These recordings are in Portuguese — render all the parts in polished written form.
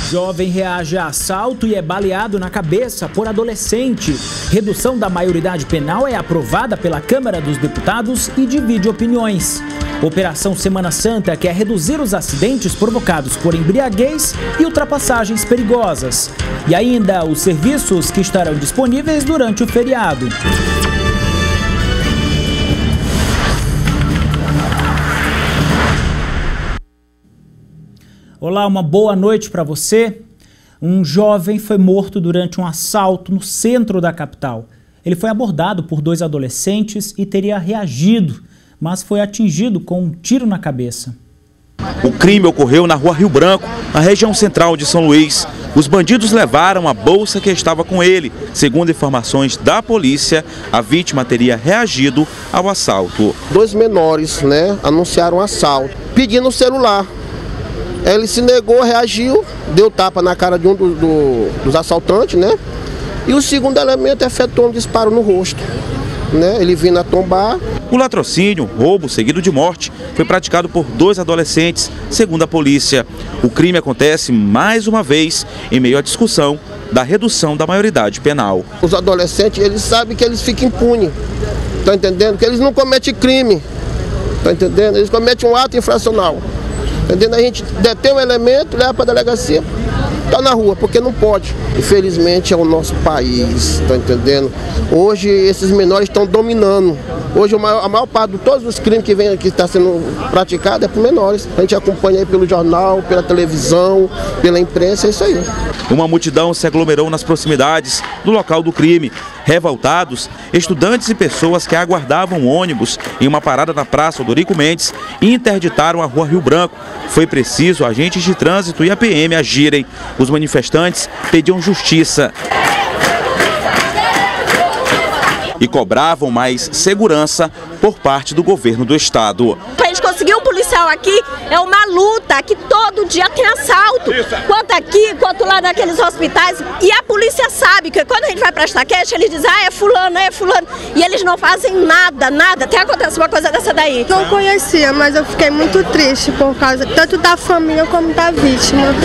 Jovem reage a assalto e é baleado na cabeça por adolescente. Redução da maioridade penal é aprovada pela Câmara dos Deputados e divide opiniões. Operação Semana Santa quer reduzir os acidentes provocados por embriaguez e ultrapassagens perigosas. E ainda os serviços que estarão disponíveis durante o feriado. Olá, uma boa noite para você. Um jovem foi morto durante um assalto no centro da capital. Ele foi abordado por 2 adolescentes e teria reagido, mas foi atingido com um tiro na cabeça. O crime ocorreu na Rua Rio Branco, na região central de São Luís. Os bandidos levaram a bolsa que estava com ele. Segundo informações da polícia, a vítima teria reagido ao assalto. 2 menores, anunciaram um assalto, pedindo o celular. Ele se negou, reagiu, deu tapa na cara de um dos assaltantes, E o segundo elemento efetuou um disparo no rosto, Ele vindo a tombar. O latrocínio, roubo seguido de morte, foi praticado por 2 adolescentes, segundo a polícia. O crime acontece mais uma vez em meio à discussão da redução da maioridade penal. Os adolescentes, eles sabem que eles ficam impunes, tá entendendo? Que eles não cometem crime, tá entendendo? Eles cometem um ato infracional. Entendendo? A gente detém um elemento, leva para a delegacia, está na rua, porque não pode. Infelizmente é o nosso país, está entendendo? Hoje esses menores estão dominando. Hoje a maior parte de todos os crimes que está sendo praticado é por menores. A gente acompanha aí pelo jornal, pela televisão, pela imprensa, é isso aí. Uma multidão se aglomerou nas proximidades do local do crime. Revoltados, estudantes e pessoas que aguardavam ônibus em uma parada na Praça Odorico Mendes interditaram a Rua Rio Branco. Foi preciso agentes de trânsito e a PM agirem. Os manifestantes pediam justiça e cobravam mais segurança por parte do governo do estado. Para a gente conseguir um policial aqui é uma luta, que todo dia tem assalto, quanto aqui, quanto lá naqueles hospitais, e a polícia sabe que quando a gente vai prestar queixa, eles dizem, é fulano, e eles não fazem nada, até acontece uma coisa dessa daí. Não conhecia, mas eu fiquei muito triste por causa tanto da família como da vítima.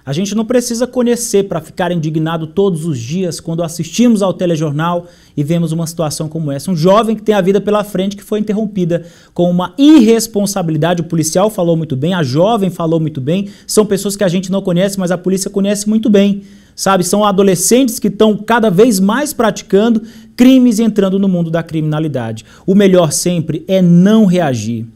A gente não precisa conhecer para ficar indignado todos os dias quando assistimos ao telejornal e vemos uma situação como essa. Um jovem que tem a vida pela frente que foi interrompida com uma irresponsabilidade. O policial falou muito bem, a jovem falou muito bem. São pessoas que a gente não conhece, mas a polícia conhece muito bem. Sabe, são adolescentes que estão cada vez mais praticando crimes e entrando no mundo da criminalidade. O melhor sempre é não reagir.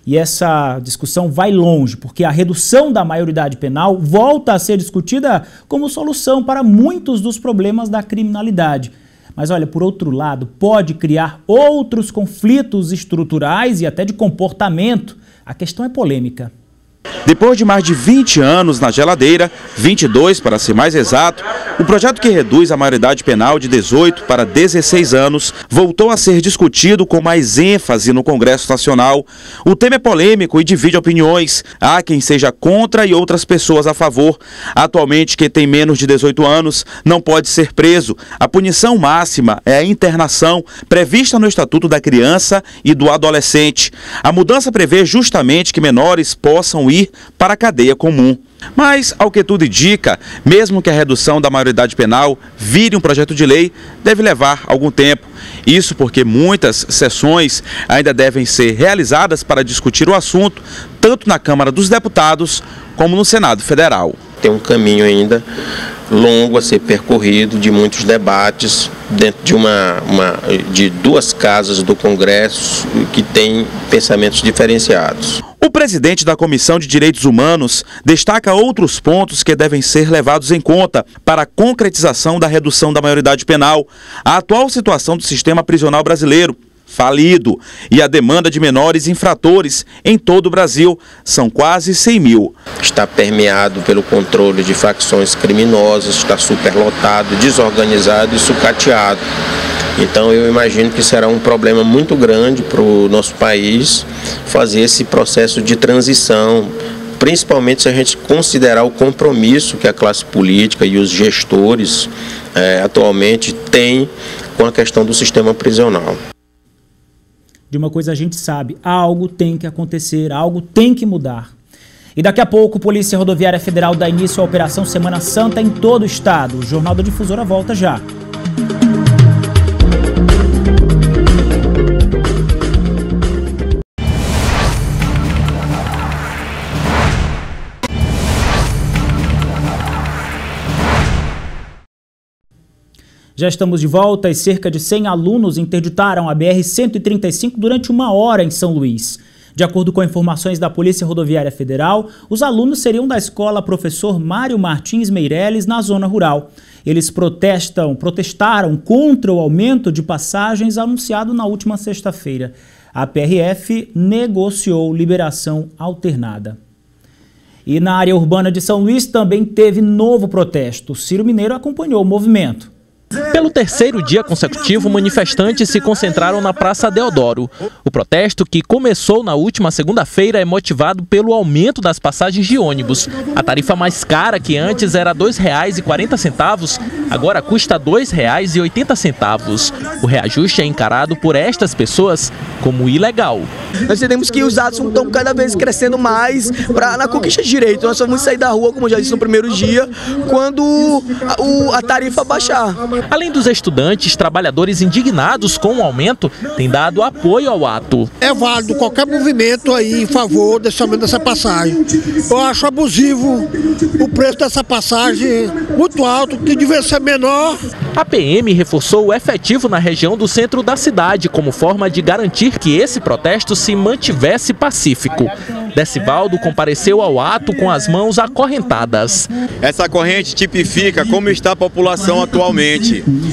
E essa discussão vai longe, porque a redução da maioridade penal volta a ser discutida como solução para muitos dos problemas da criminalidade. Mas olha, por outro lado, pode criar outros conflitos estruturais e até de comportamento. A questão é polêmica. Depois de mais de 20 anos na geladeira, 22 para ser mais exato, o projeto que reduz a maioridade penal de 18 para 16 anos voltou a ser discutido com mais ênfase no Congresso Nacional. O tema é polêmico e divide opiniões. Há quem seja contra e outras pessoas a favor. Atualmente, quem tem menos de 18 anos não pode ser preso. A punição máxima é a internação, prevista no Estatuto da Criança e do Adolescente. A mudança prevê justamente que menores possam ir para a cadeia comum. Mas, ao que tudo indica, mesmo que a redução da maioridade penal vire um projeto de lei, deve levar algum tempo. Isso porque muitas sessões ainda devem ser realizadas para discutir o assunto, tanto na Câmara dos Deputados como no Senado Federal. Tem um caminho ainda longo a ser percorrido, de muitos debates, dentro de 2 casas do Congresso que têm pensamentos diferenciados. O presidente da Comissão de Direitos Humanos destaca outros pontos que devem ser levados em conta para a concretização da redução da maioridade penal, a atual situação do sistema prisional brasileiro, falido, e a demanda de menores infratores em todo o Brasil, são quase 100 mil. Está permeado pelo controle de facções criminosas, está superlotado, desorganizado e sucateado. Então eu imagino que será um problema muito grande para o nosso país fazer esse processo de transição, principalmente se a gente considerar o compromisso que a classe política e os gestores atualmente têm com a questão do sistema prisional. De uma coisa a gente sabe, algo tem que acontecer, algo tem que mudar. E daqui a pouco, a Polícia Rodoviária Federal dá início à Operação Semana Santa em todo o estado. O Jornal da Difusora volta já. Já estamos de volta e cerca de 100 alunos interditaram a BR-135 durante 1 hora em São Luís. De acordo com informações da Polícia Rodoviária Federal, os alunos seriam da escola Professor Mário Martins Meireles, na zona rural. Eles protestaram contra o aumento de passagens anunciado na última sexta-feira. A PRF negociou liberação alternada. E na área urbana de São Luís também teve novo protesto. Ciro Mineiro acompanhou o movimento. Pelo terceiro dia consecutivo, manifestantes se concentraram na Praça Deodoro. O protesto, que começou na última segunda-feira, é motivado pelo aumento das passagens de ônibus. A tarifa mais cara, que antes era R$ 2,40, agora custa R$ 2,80. O reajuste é encarado por estas pessoas como ilegal. Nós entendemos que os atos estão cada vez crescendo mais na conquista de direito. Nós só vamos sair da rua, como eu já disse no primeiro dia, quando a tarifa baixar. Além dos estudantes, trabalhadores indignados com o aumento têm dado apoio ao ato. É válido qualquer movimento aí em favor desse aumento dessa passagem. Eu acho abusivo o preço dessa passagem, muito alto, que devia ser menor. A PM reforçou o efetivo na região do centro da cidade como forma de garantir que esse protesto se mantivesse pacífico. Decivaldo compareceu ao ato com as mãos acorrentadas. Essa corrente tipifica como está a população atualmente.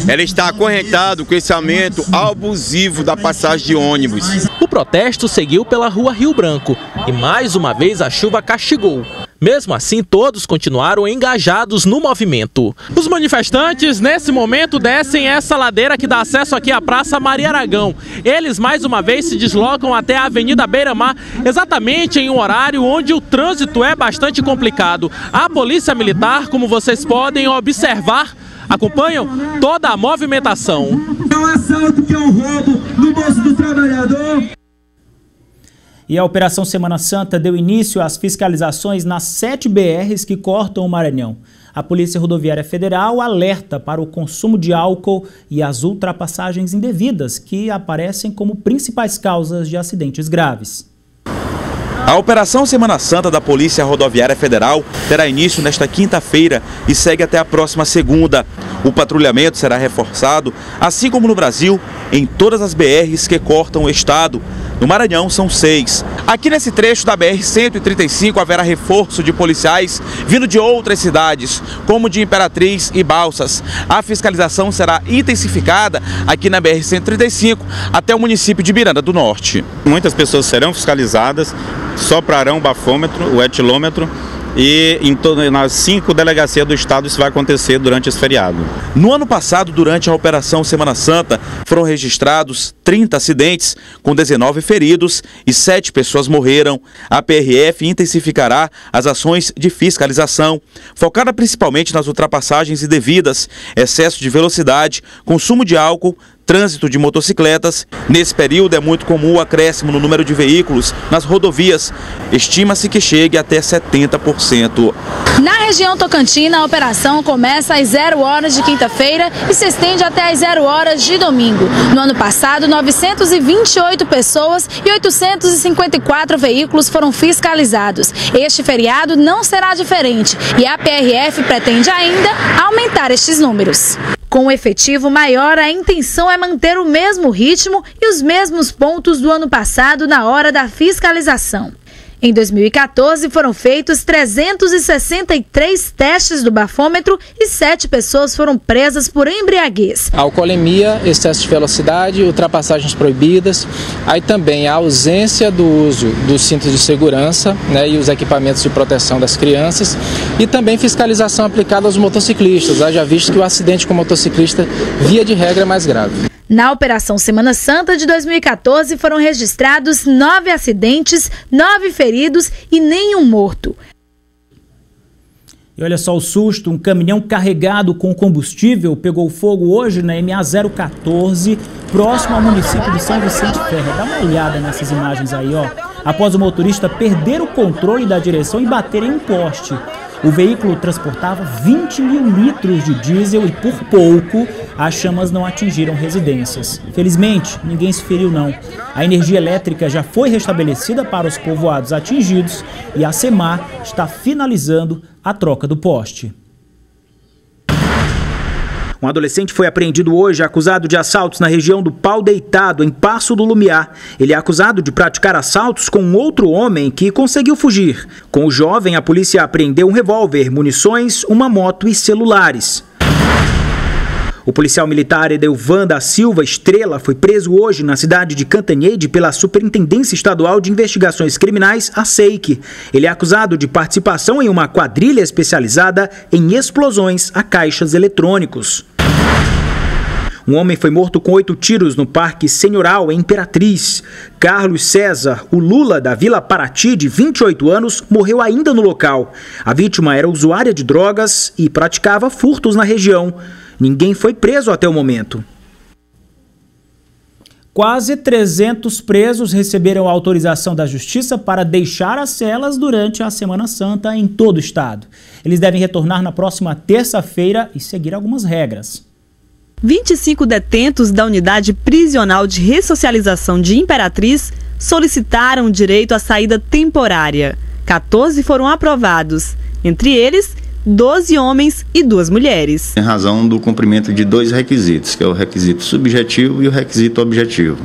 Ela está acorrentada com esse aumento abusivo da passagem de ônibus. O protesto seguiu pela Rua Rio Branco e mais uma vez a chuva castigou. Mesmo assim, todos continuaram engajados no movimento. Os manifestantes, nesse momento, descem essa ladeira que dá acesso aqui à Praça Maria Aragão. Eles, mais uma vez, se deslocam até a Avenida Beira-Mar, exatamente em um horário onde o trânsito é bastante complicado. A Polícia Militar, como vocês podem observar, acompanham toda a movimentação. É um assalto, que é um roubo no bolso do trabalhador. E a Operação Semana Santa deu início às fiscalizações nas 7 BRs que cortam o Maranhão. A Polícia Rodoviária Federal alerta para o consumo de álcool e as ultrapassagens indevidas, que aparecem como principais causas de acidentes graves. A Operação Semana Santa da Polícia Rodoviária Federal terá início nesta quinta-feira e segue até a próxima segunda. O patrulhamento será reforçado, assim como no Brasil, em todas as BRs que cortam o estado. No Maranhão são 6. Aqui nesse trecho da BR-135 haverá reforço de policiais vindo de outras cidades, como de Imperatriz e Balsas. A fiscalização será intensificada aqui na BR-135 até o município de Miranda do Norte. Muitas pessoas serão fiscalizadas, soprarão o bafômetro, o etilômetro, e nas 5 delegacias do estado isso vai acontecer durante esse feriado. No ano passado, durante a Operação Semana Santa, foram registrados 30 acidentes, com 19 feridos e 7 pessoas morreram. A PRF intensificará as ações de fiscalização, focada principalmente nas ultrapassagens indevidas, excesso de velocidade, consumo de álcool, trânsito de motocicletas. Nesse período é muito comum o acréscimo no número de veículos nas rodovias. Estima-se que chegue até 70%. Na região tocantina, a operação começa às 0 horas de quinta-feira e se estende até às 0 horas de domingo. No ano passado, 928 pessoas e 854 veículos foram fiscalizados. Este feriado não será diferente e a PRF pretende ainda aumentar estes números. Com o efetivo maior, a intenção é manter o mesmo ritmo e os mesmos pontos do ano passado na hora da fiscalização. Em 2014, foram feitos 363 testes do bafômetro e 7 pessoas foram presas por embriaguez. Alcoolemia, excesso de velocidade, ultrapassagens proibidas, aí também a ausência do uso dos cintos de segurança, né, e os equipamentos de proteção das crianças, e também fiscalização aplicada aos motociclistas, haja visto que o acidente com motociclista, via de regra, é mais grave. Na Operação Semana Santa de 2014 foram registrados 9 acidentes, 9 feridos e nenhum morto. E olha só o susto, um caminhão carregado com combustível pegou fogo hoje na MA 014, próximo ao município de São Vicente Ferre. Dá uma olhada nessas imagens aí, ó. Após o motorista perder o controle da direção e bater em um poste. O veículo transportava 20 mil litros de diesel e por pouco as chamas não atingiram residências. Felizmente, ninguém se feriu não. A energia elétrica já foi restabelecida para os povoados atingidos e a SEMAR está finalizando a troca do poste. Um adolescente foi apreendido hoje acusado de assaltos na região do Pau Deitado, em Passo do Lumiar. Ele é acusado de praticar assaltos com um outro homem que conseguiu fugir. Com o jovem, a polícia apreendeu um revólver, munições, uma moto e celulares. O policial militar Edelvan da Silva Estrela foi preso hoje na cidade de Cantanhede pela Superintendência Estadual de Investigações Criminais, a SEIC. Ele é acusado de participação em uma quadrilha especializada em explosões a caixas eletrônicos. Um homem foi morto com 8 tiros no Parque Senhoral, em Imperatriz. Carlos César, o Lula da Vila Paraty, de 28 anos, morreu ainda no local. A vítima era usuária de drogas e praticava furtos na região. Ninguém foi preso até o momento. Quase 300 presos receberam autorização da Justiça para deixar as celas durante a Semana Santa em todo o estado. Eles devem retornar na próxima terça-feira e seguir algumas regras. 25 detentos da Unidade Prisional de Ressocialização de Imperatriz solicitaram direito à saída temporária. 14 foram aprovados, entre eles 12 homens e 2 mulheres. Em razão do cumprimento de 2 requisitos, que é o requisito subjetivo e o requisito objetivo.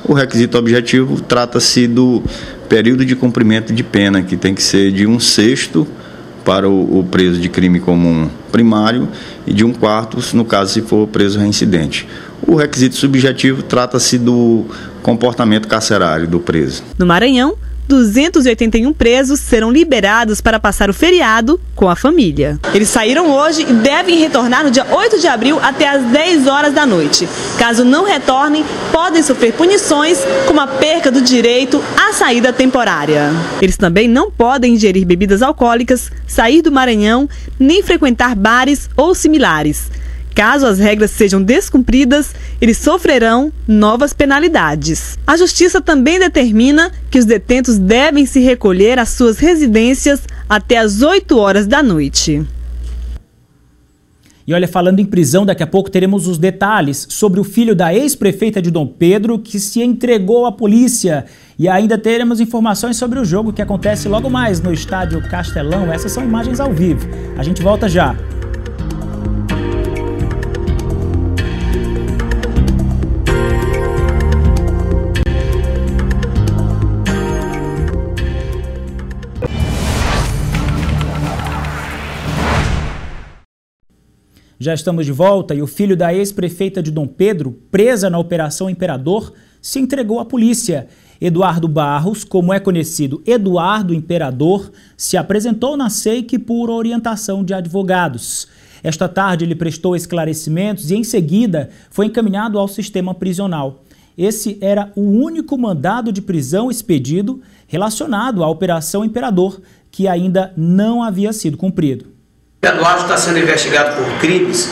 O requisito objetivo trata-se do período de cumprimento de pena, que tem que ser de 1/6 para o preso de crime comum primário e de 1/4 no caso se for preso reincidente. O requisito subjetivo trata-se do comportamento carcerário do preso. No Maranhão, 281 presos serão liberados para passar o feriado com a família. Eles saíram hoje e devem retornar no dia 8 de abril até às 10 horas da noite. Caso não retornem, podem sofrer punições como a perca do direito à saída temporária. Eles também não podem ingerir bebidas alcoólicas, sair do Maranhão, nem frequentar bares ou similares. Caso as regras sejam descumpridas, eles sofrerão novas penalidades. A Justiça também determina que os detentos devem se recolher às suas residências até às 8 horas da noite. E olha, falando em prisão, daqui a pouco teremos os detalhes sobre o filho da ex-prefeita de Dom Pedro que se entregou à polícia. E ainda teremos informações sobre o jogo que acontece logo mais no estádio Castelão. Essas são imagens ao vivo. A gente volta já. Já estamos de volta e o filho da ex-prefeita de Dom Pedro, presa na Operação Imperador, se entregou à polícia. Eduardo Barros, como é conhecido Eduardo Imperador, se apresentou na SEIC por orientação de advogados. Esta tarde ele prestou esclarecimentos e em seguida foi encaminhado ao sistema prisional. Esse era o único mandado de prisão expedido relacionado à Operação Imperador, que ainda não havia sido cumprido. Eduardo está sendo investigado por crimes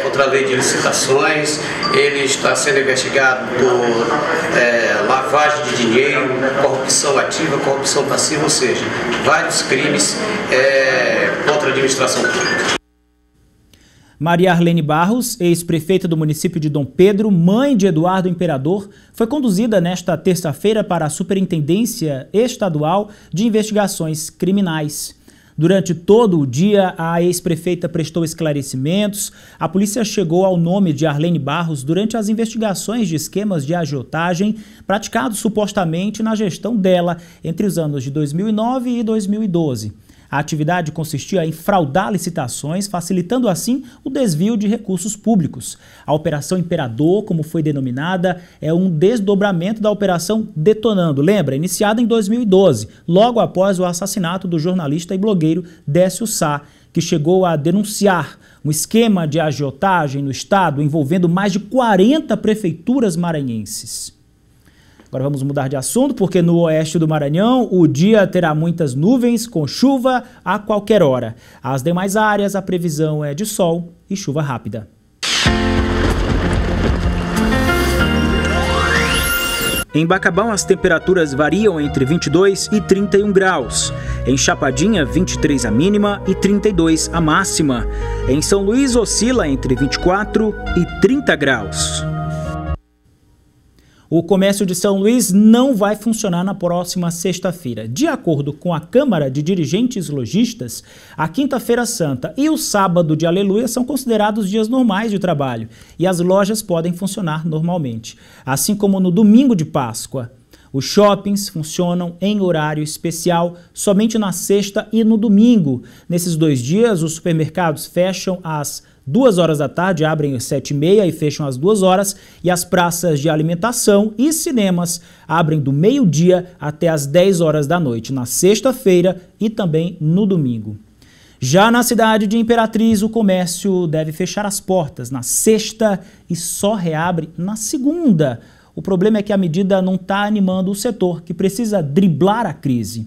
contra a lei de licitações, ele está sendo investigado por lavagem de dinheiro, corrupção ativa, corrupção passiva, ou seja, vários crimes contra a administração pública. Maria Arlene Barros, ex-prefeita do município de Dom Pedro, mãe de Eduardo Imperador, foi conduzida nesta terça-feira para a Superintendência Estadual de Investigações Criminais. Durante todo o dia, a ex-prefeita prestou esclarecimentos. A polícia chegou ao nome de Arlene Barros durante as investigações de esquemas de agiotagem praticados supostamente na gestão dela entre os anos de 2009 e 2012. A atividade consistia em fraudar licitações, facilitando assim o desvio de recursos públicos. A Operação Imperador, como foi denominada, é um desdobramento da Operação Detonando, lembra? Iniciada em 2012, logo após o assassinato do jornalista e blogueiro Décio Sá, que chegou a denunciar um esquema de agiotagem no estado envolvendo mais de 40 prefeituras maranhenses. Agora vamos mudar de assunto, porque no oeste do Maranhão o dia terá muitas nuvens com chuva a qualquer hora. As demais áreas a previsão é de sol e chuva rápida. Em Bacabal, as temperaturas variam entre 22 e 31 graus. Em Chapadinha, 23 a mínima e 32 a máxima. Em São Luís, oscila entre 24 e 30 graus. O comércio de São Luís não vai funcionar na próxima sexta-feira. De acordo com a Câmara de Dirigentes Lojistas, a Quinta-feira Santa e o Sábado de Aleluia são considerados dias normais de trabalho e as lojas podem funcionar normalmente, assim como no domingo de Páscoa. Os shoppings funcionam em horário especial somente na sexta e no domingo. Nesses 2 dias, os supermercados fecham às 2 horas da tarde, abrem às 7h30 e fecham às 2 horas, e as praças de alimentação e cinemas abrem do meio-dia até às 10 horas da noite, na sexta-feira e também no domingo. Já na cidade de Imperatriz, o comércio deve fechar as portas na sexta e só reabre na segunda. O problema é que a medida não está animando o setor, que precisa driblar a crise.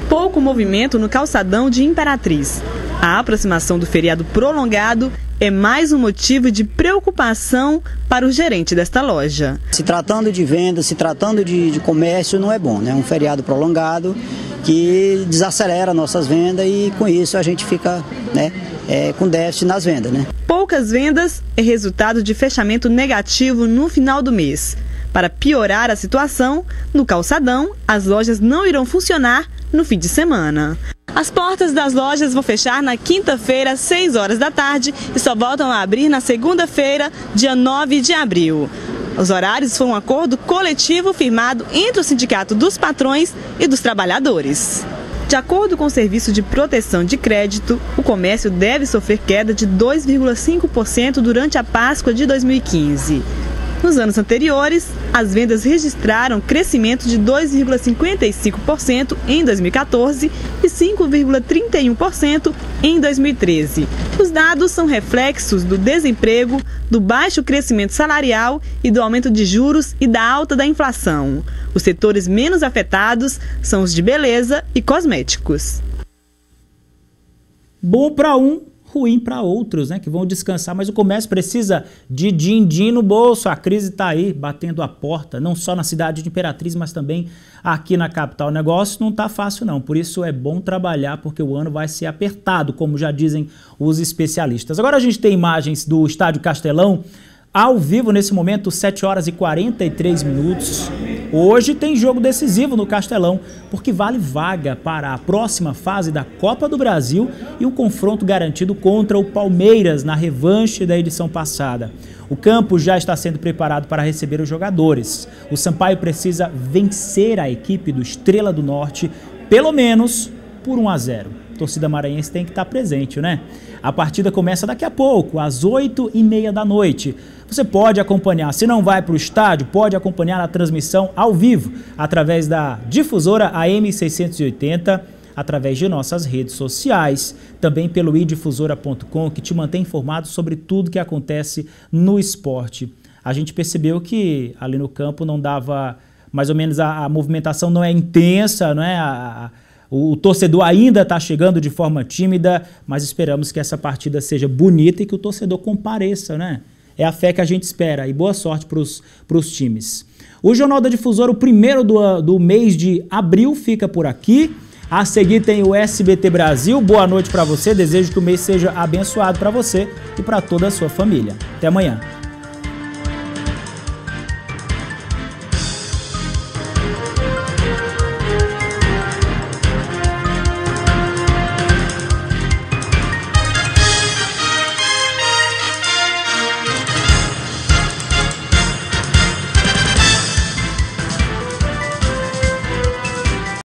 Pouco movimento no calçadão de Imperatriz. A aproximação do feriado prolongado é mais um motivo de preocupação para o gerente desta loja. Se tratando de venda, se tratando de comércio, não é bom, né? Um feriado prolongado que desacelera nossas vendas e com isso a gente fica, né, com déficit nas vendas, né? Poucas vendas é resultado de fechamento negativo no final do mês. Para piorar a situação, no calçadão, as lojas não irão funcionar no fim de semana. As portas das lojas vão fechar na quinta-feira, às 6 horas da tarde, e só voltam a abrir na segunda-feira, dia 9 de abril. Os horários foram um acordo coletivo firmado entre o Sindicato dos Patrões e dos Trabalhadores. De acordo com o Serviço de Proteção de Crédito, o comércio deve sofrer queda de 2,5% durante a Páscoa de 2015. Nos anos anteriores, as vendas registraram crescimento de 2,55% em 2014 e 5,31% em 2013. Os dados são reflexos do desemprego, do baixo crescimento salarial e do aumento de juros e da alta da inflação. Os setores menos afetados são os de beleza e cosméticos. Bom para um, ruim para outros, né, que vão descansar, mas o comércio precisa de din-din no bolso. A crise está aí, batendo a porta, não só na cidade de Imperatriz, mas também aqui na capital. O negócio não está fácil não, por isso é bom trabalhar, porque o ano vai ser apertado, como já dizem os especialistas. Agora a gente tem imagens do Estádio Castelão, ao vivo nesse momento, 7 horas e 43 minutos. Hoje tem jogo decisivo no Castelão, porque vale vaga para a próxima fase da Copa do Brasil e um confronto garantido contra o Palmeiras na revanche da edição passada. O campo já está sendo preparado para receber os jogadores. O Sampaio precisa vencer a equipe do Estrela do Norte, pelo menos por 1-0. A torcida maranhense tem que estar presente, né? A partida começa daqui a pouco, às 8h30 da noite. Você pode acompanhar, se não vai para o estádio, pode acompanhar a transmissão ao vivo, através da difusora AM680, através de nossas redes sociais, também pelo idifusora.com, que te mantém informado sobre tudo que acontece no esporte. A gente percebeu que ali no campo não dava, mais ou menos a movimentação não é intensa, não é? O torcedor ainda está chegando de forma tímida, mas esperamos que essa partida seja bonita e que o torcedor compareça, né? É a fé que a gente espera, e boa sorte para os times. O Jornal da Difusora, o primeiro do mês de abril, fica por aqui. A seguir tem o SBT Brasil. Boa noite para você, desejo que o mês seja abençoado para você e para toda a sua família. Até amanhã.